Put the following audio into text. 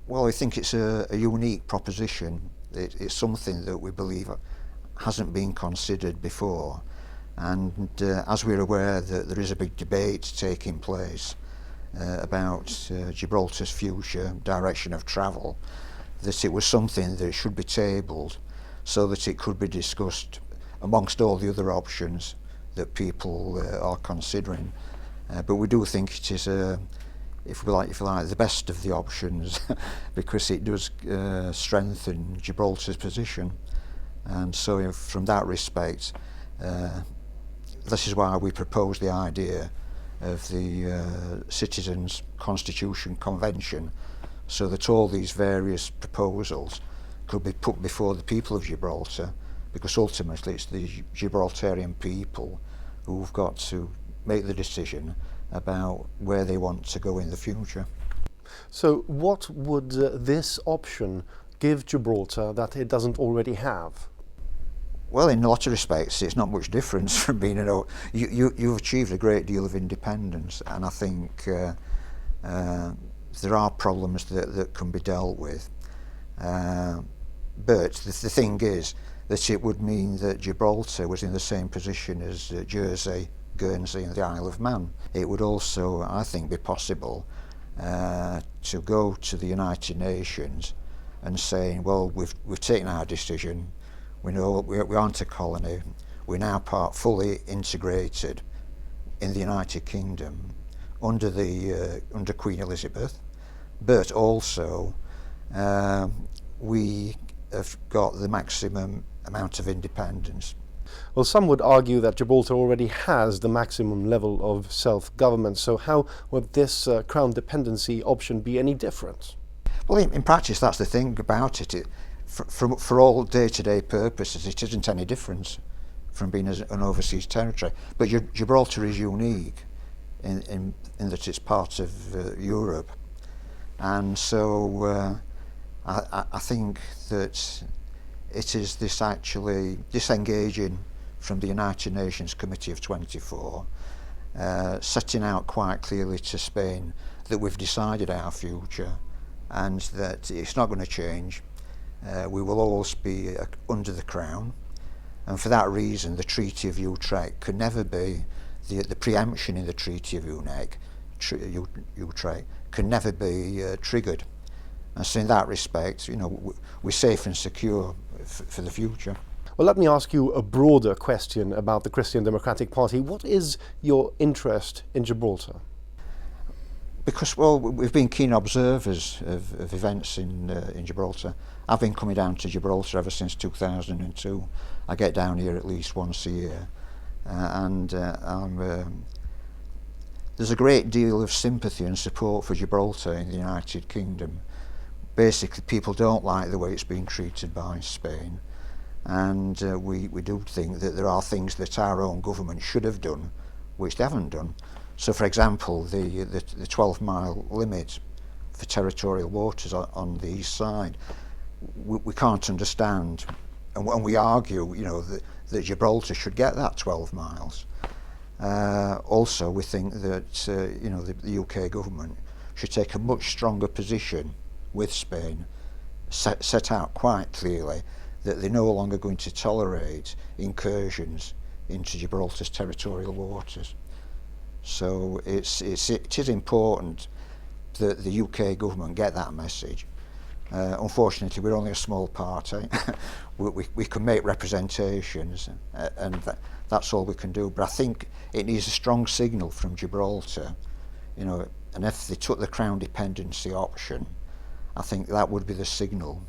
Well, I think it's a unique proposition. It's something that we believe hasn't been considered before, and as we're aware that there is a big debate taking place about Gibraltar's future direction of travel, that it was something that should be tabled so that it could be discussed amongst all the other options that people are considering. But we do think it is, if you like, the best of the options because it does strengthen Gibraltar's position. And so from that respect, this is why we propose the idea of the Citizens Constitution Convention, so that all these various proposals could be put before the people of Gibraltar, because ultimately it's the Gibraltarian people who've got to make the decision about where they want to go in the future. So what would this option give Gibraltar that it doesn't already have? Well, in a lot of respects, it's not much difference from being you've achieved a great deal of independence, and I think there are problems that can be dealt with. But the thing is that it would mean that Gibraltar was in the same position as Jersey, Guernsey and the Isle of Man. It would also, I think, be possible to go to the United Nations and saying, well, we've taken our decision. We know we aren't a colony. We're now fully integrated in the United Kingdom under Queen Elizabeth, but also we have got the maximum amount of independence. Well, some would argue that Gibraltar already has the maximum level of self-government, so how would this Crown Dependency option be any different? Well, in practice, that's the thing about it. For all day-to-day purposes, it isn't any different from being an overseas territory. But Gibraltar is unique in that it's part of Europe, and so I think that it is this actually disengaging from the United Nations Committee of 24, setting out quite clearly to Spain that we've decided our future and that it's not going to change. We will always be under the Crown, and for that reason the Treaty of Utrecht can never be, the preemption in the Treaty of Utrecht can never be triggered. And so in that respect, we're safe and secure for the future. Well, let me ask you a broader question about the Christian Democratic Party. What is your interest in Gibraltar? Because, well, we've been keen observers of events in Gibraltar. I've been coming down to Gibraltar ever since 2002. I get down here at least once a year, and there's a great deal of sympathy and support for Gibraltar in the United Kingdom. Basically, people don't like the way it's being treated by Spain, and we do think that there are things that our own government should have done which they haven't done. So, for example, the 12-mile limit for territorial waters on the east side, we can't understand, and we argue, that Gibraltar should get that 12 miles. Also, we think that the UK government should take a much stronger position with Spain, set out quite clearly that they're no longer going to tolerate incursions into Gibraltar's territorial waters. So it is important that the UK government get that message. Unfortunately, we're only a small party. we can make representations, and that's all we can do. But I think it needs a strong signal from Gibraltar, and if they took the Crown Dependency option, I think that would be the signal